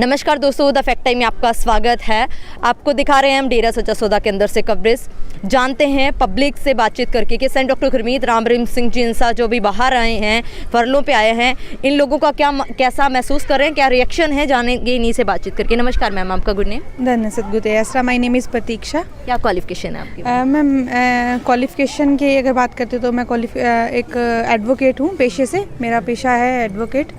नमस्कार दोस्तों, the fact time में आपका स्वागत है। आपको दिखा रहे हैं हम डेरा सच्चा सौदा के अंदर से कवरेज। जानते हैं पब्लिक से बातचीत करके कि सेंट डॉक्टर गुरमीत राम रहीम सिंह जी इंसा जो भी बाहर आए हैं, फरलों पे आए हैं, इन लोगों का कैसा महसूस कर रहे हैं, क्या रिएक्शन है, जानेंगे इन्हीं से बातचीत करके। नमस्कार मैम, आपका गुड नेम? धन्य सदगुरुदेव आसरा। माय नेम इज़ प्रतीक्षा। क्या क्वालिफिकेशन है आपकी? मैम क्वालिफिकेशन की अगर बात करते तो मैं एक एडवोकेट हूँ पेशे से। मेरा पेशा है एडवोकेट।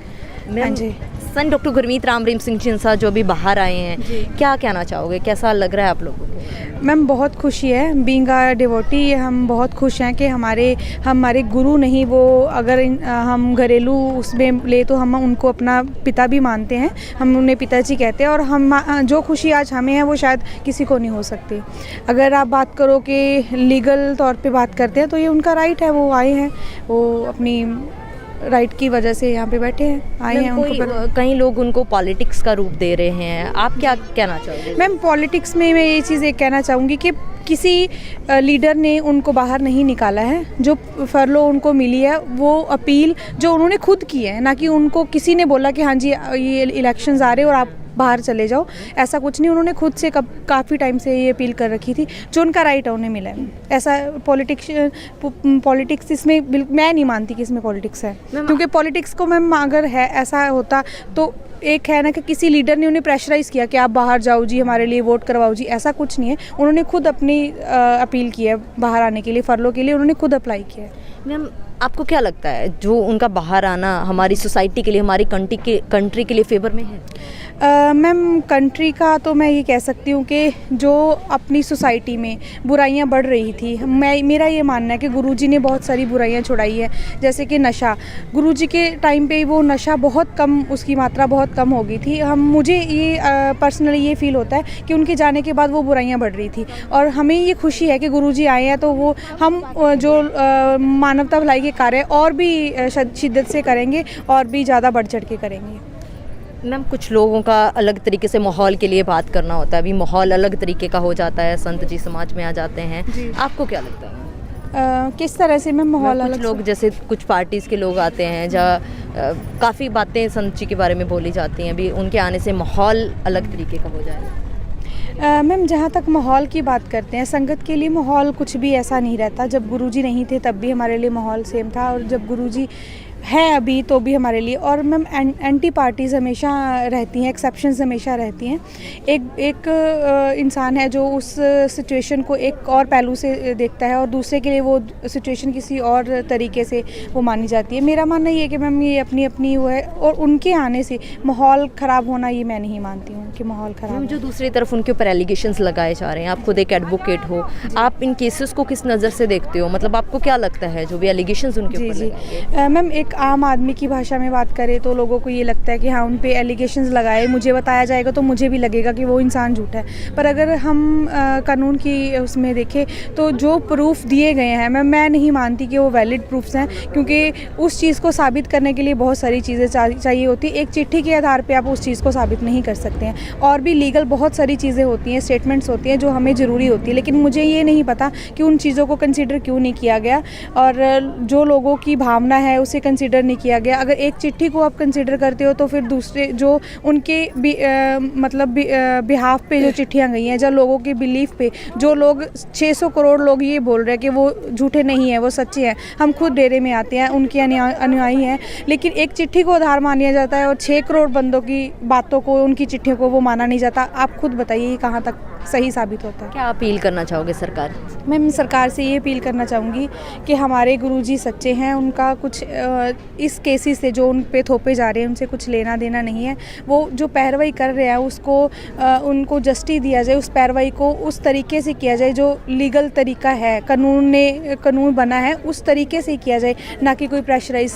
हाँ जी। सेंट डॉक्टर गुरमीत राम रहीम सिंह जी इंसा जो भी बाहर आए हैं, क्या कहना चाहोगे, कैसा लग रहा है आप लोगों को? मैम बहुत खुशी है। बीइंग अ डिवोटी हम बहुत खुश हैं कि हमारे गुरु नहीं, वो अगर हम घरेलू उसमें ले तो हम उनको अपना पिता भी मानते हैं। हम उन्हें पिताजी कहते हैं और हम जो खुशी आज हमें है वो शायद किसी को नहीं हो सकती। अगर आप बात करो कि लीगल तौर पे बात करते हैं तो ये उनका राइट है। वो आए हैं, वो अपनी राइट की वजह से यहाँ पे बैठे हैं, आए हैं। उनको कई लोग उनको पॉलिटिक्स का रूप दे रहे हैं, आप क्या कहना चाहोगे? मैम पॉलिटिक्स में मैं ये चीज़ एक कहना चाहूँगी कि किसी लीडर ने उनको बाहर नहीं निकाला है। जो फरलो उनको मिली है वो अपील जो उन्होंने खुद की है, ना कि उनको किसी ने बोला कि हाँ जी ये इलेक्शंस आ रहे और आप बाहर चले जाओ। ऐसा कुछ नहीं, उन्होंने खुद से काफ़ी टाइम से ये अपील कर रखी थी। जो उनका राइट है उन्हें मिला है। ऐसा पॉलिटिक्स इसमें मैं नहीं मानती कि इसमें पॉलिटिक्स है, क्योंकि पॉलिटिक्स को मैम अगर है ऐसा होता तो एक है ना कि किसी लीडर ने उन्हें प्रेशराइज़ किया कि आप बाहर जाओ जी, हमारे लिए वोट करवाओ जी। ऐसा कुछ नहीं है। उन्होंने खुद अपनी अपील की है बाहर आने के लिए, फरलो के लिए उन्होंने खुद अप्लाई किया है। मैम आपको क्या लगता है जो उनका बाहर आना हमारी सोसाइटी के लिए, हमारी कंट्री के लिए फेवर में है? मैम कंट्री का तो मैं ये कह सकती हूँ कि जो अपनी सोसाइटी में बुराइयाँ बढ़ रही थी, मेरा ये मानना है कि गुरुजी ने बहुत सारी बुराइयाँ छुड़ाई है। जैसे कि नशा, गुरुजी के टाइम पे वो नशा बहुत कम, उसकी मात्रा बहुत कम हो गई थी। मुझे ये पर्सनली ये फील होता है कि उनके जाने के बाद वो बुराइयाँ बढ़ रही थी और हमें ये खुशी है कि गुरुजी आए हैं, तो वो हम जो मानवता भलाई के कार्य और भी शिद्दत से करेंगे और भी ज़्यादा बढ़ चढ़ के करेंगे। मैम कुछ लोगों का अलग तरीके से माहौल के लिए बात करना होता है, अभी माहौल अलग तरीके का हो जाता है, संत जी समाज में आ जाते हैं, आपको क्या लगता है? किस तरह से मैं माहौल कुछ लोग जैसे कुछ पार्टीज़ के लोग आते हैं जहाँ काफ़ी बातें संत जी के बारे में बोली जाती हैं, अभी उनके आने से माहौल अलग तरीके का हो जाएगा? मैम जहाँ तक माहौल की बात करते हैं, संगत के लिए माहौल कुछ भी ऐसा नहीं रहता। जब गुरुजी नहीं थे तब भी हमारे लिए माहौल सेम था, और जब गुरुजी है अभी तो भी हमारे लिए। और मैम एंटी पार्टीज़ हमेशा रहती हैं, एक्सेप्शंस हमेशा रहती हैं। एक इंसान है जो उस सिचुएशन को एक और पहलू से देखता है और दूसरे के लिए वो सिचुएशन किसी और तरीके से वो मानी जाती है। मेरा मानना ये है कि मैम ये अपनी अपनी वो है, और उनके आने से माहौल ख़राब होना ये मैं नहीं मानती हूँ कि माहौल ख़राब। जो दूसरी तरफ उनके ऊपर एलिगेशंस लगाए जा रहे हैं, आप खुद एक एडवोकेट हो, आप इन केसेस को किस नज़र से देखते हो? मतलब आपको क्या लगता है जो भी एलिगेशंस उनके ऊपर जी मैम एक आम आदमी की भाषा में बात करें तो लोगों को ये लगता है कि हाँ उन पे एलिगेशंस लगाए, मुझे बताया जाएगा तो मुझे भी लगेगा कि वो इंसान झूठा है। पर अगर हम कानून की उसमें देखें तो जो प्रूफ दिए गए हैं, मैं नहीं मानती कि वो वैलिड प्रूफ्स हैं, क्योंकि उस चीज़ को साबित करने के लिए बहुत सारी चीज़ें चाहिए होती है। एक चिट्ठी के आधार पर आप उस चीज़ को साबित नहीं कर सकते हैं। और भी लीगल बहुत सारी चीज़ें होती हैं, स्टेटमेंट्स होती हैं जो हमें ज़रूरी होती है, लेकिन मुझे ये नहीं पता कि उन चीज़ों को कंसिडर क्यों नहीं किया गया और जो लोगों की भावना है उसे कंसिडर नहीं किया गया। अगर एक चिट्ठी को आप कंसिडर करते हो तो फिर दूसरे जो उनके बिहाफ पे जो चिट्ठियाँ गई हैं, जब लोगों के बिलीफ पे, जो लोग 600 करोड़ लोग ये बोल रहे हैं कि वो झूठे नहीं हैं, वो सच्चे हैं। हम खुद डेरे में आते हैं, उनके अनुयायी हैं, लेकिन एक चिट्ठी को आधार माना जाता है और 6 करोड़ बंदों की बातों को, उनकी चिट्ठियों को वो माना नहीं जाता। आप खुद बताइए ये कहाँ तक सही साबित होता है? क्या अपील करना चाहोगे सरकार? मैं सरकार से ये अपील करना चाहूँगी कि हमारे गुरुजी सच्चे हैं, उनका कुछ इस केसेस से जो उन पे थोपे जा रहे हैं उनसे कुछ लेना देना नहीं है। वो जो पैरवाई कर रहे हैं उसको उनको जस्टिस दिया जाए, उस पैरवाई को उस तरीके से किया जाए जो लीगल तरीका है, कानून बना है उस तरीके से किया जाए, ना कि कोई प्रेशराइज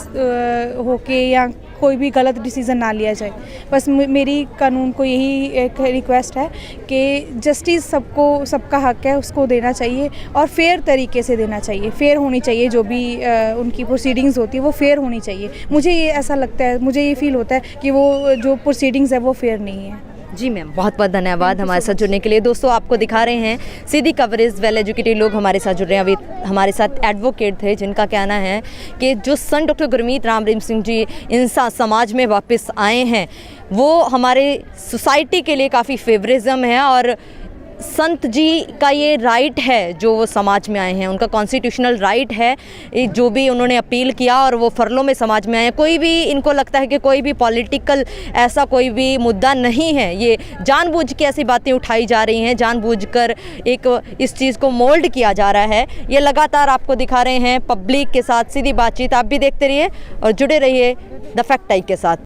होके या कोई भी गलत डिसीज़न ना लिया जाए। बस मेरी कानून को यही एक रिक्वेस्ट है कि जस्टिस सबका हक है, उसको देना चाहिए और फेयर तरीके से देना चाहिए। फेयर होनी चाहिए, जो भी उनकी प्रोसीडिंग्स होती है वो फेयर होनी चाहिए। मुझे ये ऐसा लगता है, मुझे ये फील होता है कि वो जो प्रोसीडिंग्स है वो फेयर नहीं है। जी मैम, बहुत बहुत धन्यवाद हमारे साथ जुड़ने के लिए। दोस्तों आपको दिखा रहे हैं सीधी कवरेज, वेल एजुकेटेड लोग हमारे साथ जुड़ रहे हैं। अभी हमारे साथ एडवोकेट थे जिनका कहना है कि जो संत डॉक्टर गुरमीत राम रहीम सिंह जी इंसान समाज में वापस आए हैं वो हमारे सोसाइटी के लिए काफ़ी फेवरिज्म है, और संत जी का ये राइट है जो वो समाज में आए हैं, उनका कॉन्स्टिट्यूशनल राइट है जो भी उन्होंने अपील किया और वो फरलों में समाज में आए हैं। कोई भी इनको लगता है कि कोई भी पॉलिटिकल ऐसा कोई भी मुद्दा नहीं है, ये जानबूझ के ऐसी बातें उठाई जा रही हैं, जानबूझकर एक इस चीज़ को मोल्ड किया जा रहा है। ये लगातार आपको दिखा रहे हैं पब्लिक के साथ सीधी बातचीत। आप भी देखते रहिए और जुड़े रहिए द फैक्ट टाइम के साथ।